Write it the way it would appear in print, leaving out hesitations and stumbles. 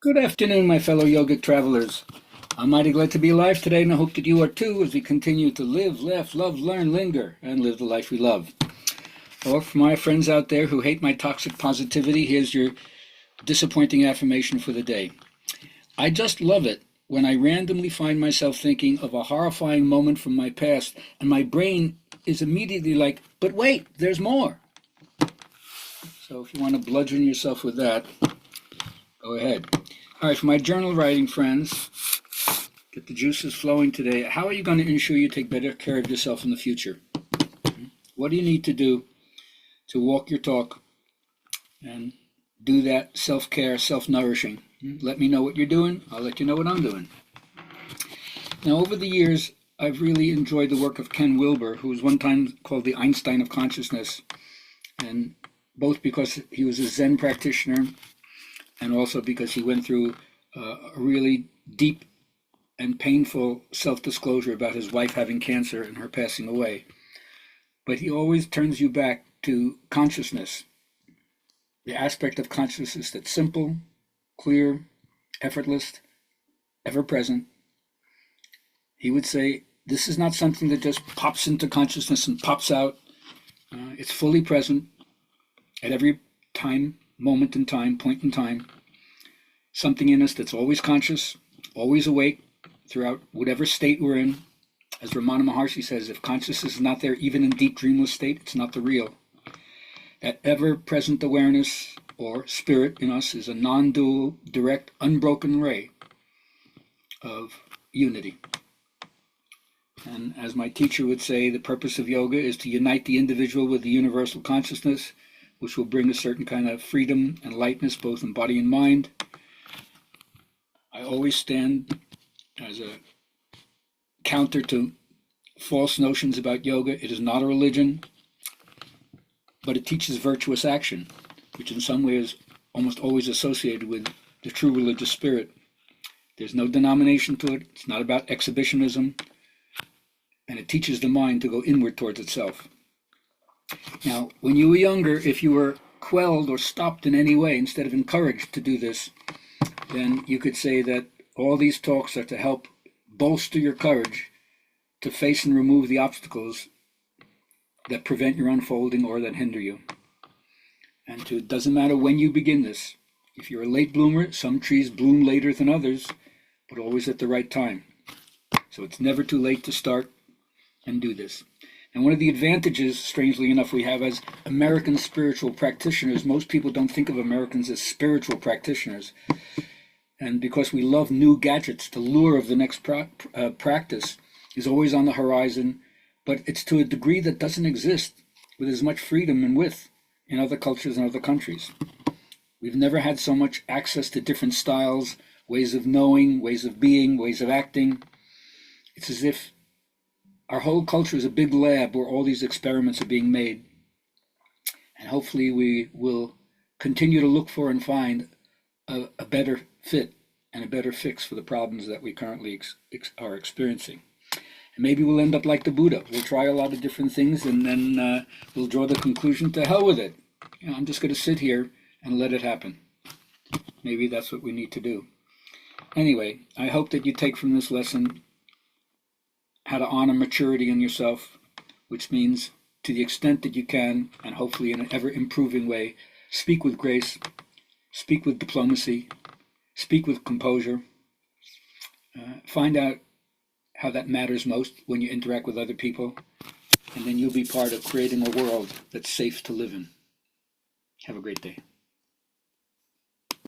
Good afternoon, my fellow yogic travelers. I'm mighty glad to be alive today, and I hope that you are too as we continue to live, laugh, love, learn, linger, and live the life we love. Or for my friends out there who hate my toxic positivity, here's your disappointing affirmation for the day. I just love it when I randomly find myself thinking of a horrifying moment from my past, and my brain is immediately like, but wait, there's more. So if you want to bludgeon yourself with that, go ahead. All right, for my journal writing friends, get the juices flowing today. How are you going to ensure you take better care of yourself in the future? What do you need to do to walk your talk and do that self-care, self-nourishing? Let me know what you're doing. I'll let you know what I'm doing. Now, over the years, I've really enjoyed the work of Ken Wilber, who was one time called the Einstein of consciousness, and both because he was a Zen practitioner and also because he went through a really deep and painful self-disclosure about his wife having cancer and her passing away. But he always turns you back to consciousness, the aspect of consciousness that's simple, clear, effortless, ever-present. He would say, this is not something that just pops into consciousness and pops out. It's fully present at every time, moment in time, point in time. Something in us that's always conscious, always awake, throughout whatever state we're in. As Ramana Maharshi says, if consciousness is not there, even in deep dreamless state, it's not the real. That ever-present awareness or spirit in us is a non-dual, direct, unbroken ray of unity. And as my teacher would say, the purpose of yoga is to unite the individual with the universal consciousness, which will bring a certain kind of freedom and lightness, both in body and mind. I always stand as a counter to false notions about yoga. It is not a religion, but it teaches virtuous action, which in some ways is almost always associated with the true religious spirit. There's no denomination to it. It's not about exhibitionism, and it teaches the mind to go inward towards itself. Now, when you were younger, if you were quelled or stopped in any way instead of encouraged to do this, then you could say that all these talks are to help bolster your courage to face and remove the obstacles that prevent your unfolding or that hinder you. And it doesn't matter when you begin this. If you're a late bloomer, some trees bloom later than others, but always at the right time. So it's never too late to start and do this. And one of the advantages, strangely enough, we have as American spiritual practitioners, most people don't think of Americans as spiritual practitioners. And because we love new gadgets, the lure of the next practice is always on the horizon, but it's to a degree that doesn't exist with as much freedom and width in other cultures and other countries. We've never had so much access to different styles, ways of knowing, ways of being, ways of acting. It's as if our whole culture is a big lab where all these experiments are being made. And hopefully we will continue to look for and find a better fit and a better fix for the problems that we currently are experiencing. And maybe we'll end up like the Buddha. We'll try a lot of different things, and then we'll draw the conclusion, to hell with it. I'm just going to sit here and let it happen. Maybe that's what we need to do. Anyway, I hope that you take from this lesson how to honor maturity in yourself, which means to the extent that you can, and hopefully in an ever-improving way, speak with grace, speak with diplomacy, speak with composure. Find out how that matters most when you interact with other people, and then you'll be part of creating a world that's safe to live in. Have a great day.